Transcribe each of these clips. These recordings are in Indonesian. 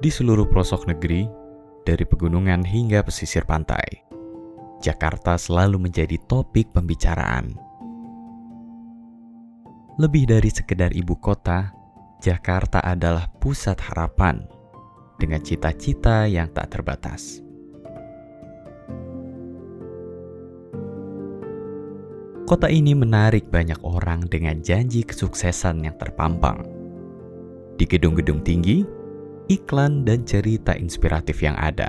Di seluruh pelosok negeri, dari pegunungan hingga pesisir pantai, Jakarta selalu menjadi topik pembicaraan. Lebih dari sekedar ibu kota, Jakarta adalah pusat harapan dengan cita-cita yang tak terbatas. Kota ini menarik banyak orang dengan janji kesuksesan yang terpampang. Di gedung-gedung tinggi, iklan dan cerita inspiratif yang ada.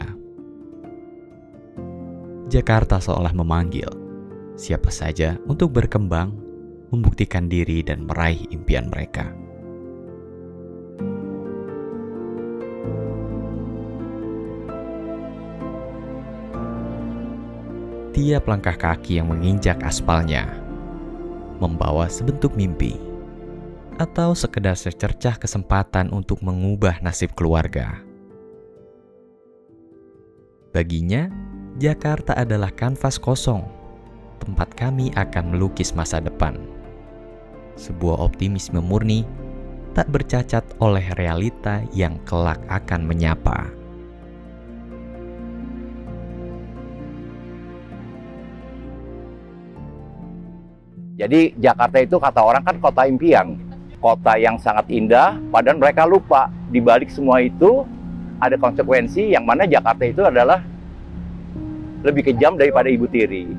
Jakarta seolah memanggil siapa saja untuk berkembang, membuktikan diri dan meraih impian mereka. Tiap langkah kaki yang menginjak aspalnya membawa sebentuk mimpi atau sekedar secercah kesempatan untuk mengubah nasib keluarga. Baginya, Jakarta adalah kanvas kosong, tempat kami akan melukis masa depan. Sebuah optimisme murni, tak bercacat oleh realita yang kelak akan menyapa. Jadi Jakarta itu kata orang kan kota impian, kota yang sangat indah, padahal mereka lupa di balik semua itu ada konsekuensi yang mana Jakarta itu adalah lebih kejam daripada ibu tiri.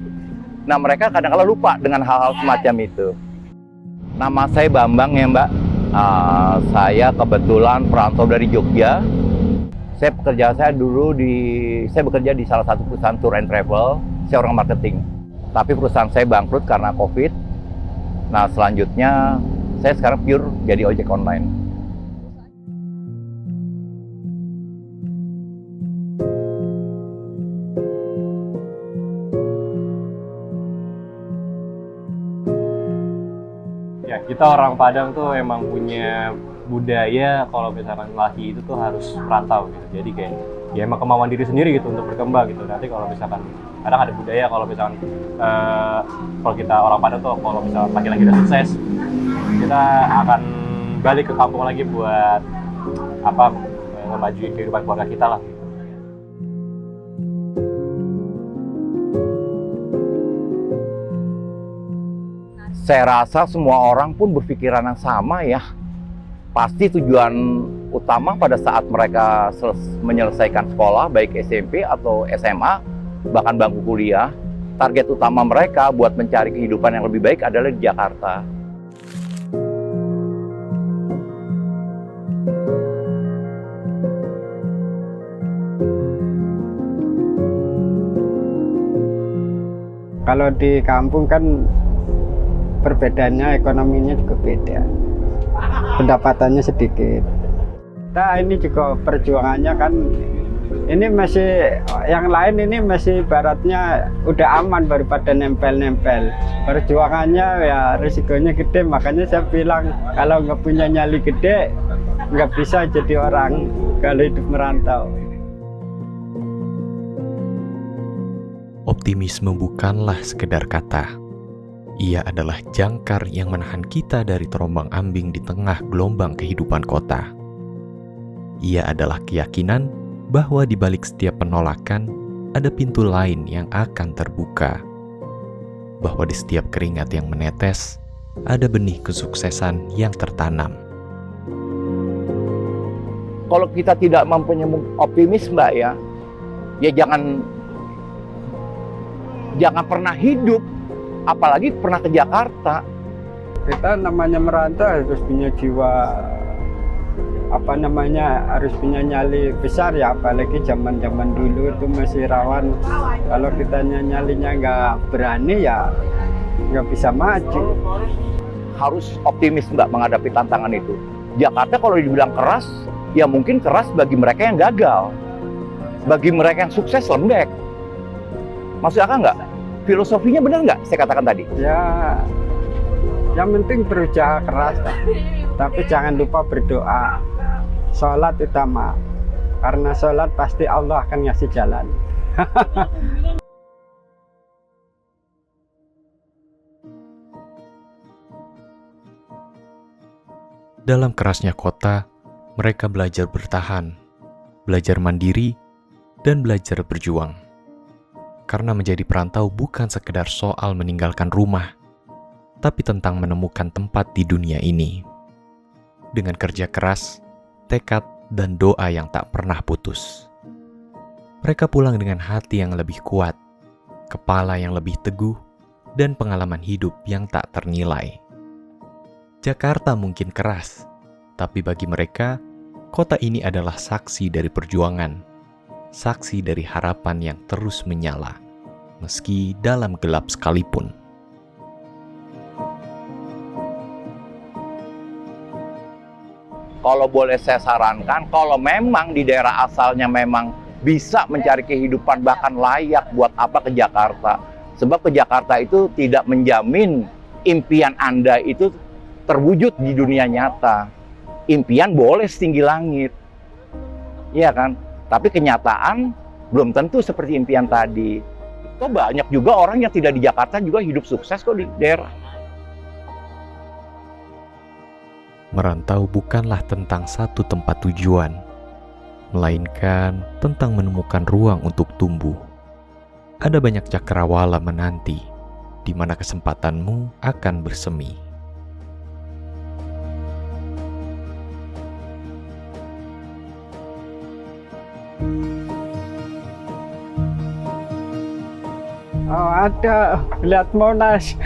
Nah mereka kadang-kadang lupa dengan hal-hal semacam itu. Nama saya Bambang ya Mbak, saya kebetulan perantau dari Jogja. Saya bekerja di salah satu perusahaan tour and travel, saya orang marketing. Tapi perusahaan saya bangkrut karena COVID. Nah, selanjutnya saya sekarang pure jadi ojek online. Ya, kita orang Padang tuh emang punya budaya kalau misalkan laki itu tuh harus merantau gitu. Jadi kayak ya emang kemauan diri sendiri gitu untuk berkembang gitu. Nanti kalau misalkan kadang ada budaya kalau misalkan kalau kita orang Padang tuh kalau misalkan laki-laki udah sukses, kita akan balik ke kampung lagi buat ngemajuin kehidupan keluarga kita lah. Saya rasa semua orang pun berpikiran yang sama ya. Pasti tujuan utama pada saat mereka menyelesaikan sekolah, baik SMP atau SMA, bahkan bangku kuliah, target utama mereka buat mencari kehidupan yang lebih baik adalah di Jakarta. Kalau di kampung kan perbedaannya ekonominya juga beda, pendapatannya sedikit. Nah ini juga perjuangannya kan, ini masih yang lain ini masih baratnya udah aman daripada nempel-nempel. Perjuangannya ya risikonya gede, makanya saya bilang kalau nggak punya nyali gede nggak bisa jadi orang kalau hidup merantau. Optimisme bukanlah sekedar kata. Ia adalah jangkar yang menahan kita dari terombang-ambing di tengah gelombang kehidupan kota. Ia adalah keyakinan bahwa di balik setiap penolakan ada pintu lain yang akan terbuka. Bahwa di setiap keringat yang menetes ada benih kesuksesan yang tertanam. Kalau kita tidak mempunyai optimis Mbak ya jangan pernah hidup, apalagi pernah ke Jakarta. Kita namanya merantau harus punya jiwa, harus punya nyali besar ya, apalagi zaman-zaman dulu itu masih rawan. Kalau kita nyalinya nggak berani ya nggak bisa maju. Harus optimis Mbak menghadapi tantangan itu. Jakarta kalau dibilang keras, ya mungkin keras bagi mereka yang gagal. Bagi mereka yang sukses lembek. Maksud akal nggak? Filosofinya benar nggak saya katakan tadi? Ya, yang penting berusaha keras, tapi jangan lupa berdoa. Sholat utama, karena sholat pasti Allah akan ngasih jalan. Dalam kerasnya kota, mereka belajar bertahan, belajar mandiri, dan belajar berjuang. Karena menjadi perantau bukan sekedar soal meninggalkan rumah, tapi tentang menemukan tempat di dunia ini. Dengan kerja keras, tekad, dan doa yang tak pernah putus. Mereka pulang dengan hati yang lebih kuat, kepala yang lebih teguh, dan pengalaman hidup yang tak ternilai. Jakarta mungkin keras, tapi bagi mereka, kota ini adalah saksi dari perjuangan, saksi dari harapan yang terus menyala, meski dalam gelap sekalipun. Kalau boleh saya sarankan, kalau memang di daerah asalnya memang bisa mencari kehidupan bahkan layak buat apa ke Jakarta. Sebab ke Jakarta itu tidak menjamin impian Anda itu terwujud di dunia nyata. Impian boleh setinggi langit, iya kan? Tapi kenyataan belum tentu seperti impian tadi. Kok banyak juga orang yang tidak di Jakarta juga hidup sukses kok di daerah. Merantau bukanlah tentang satu tempat tujuan, melainkan tentang menemukan ruang untuk tumbuh. Ada banyak cakrawala menanti, di mana kesempatanmu akan bersemi. Oh ada, lihat Monas.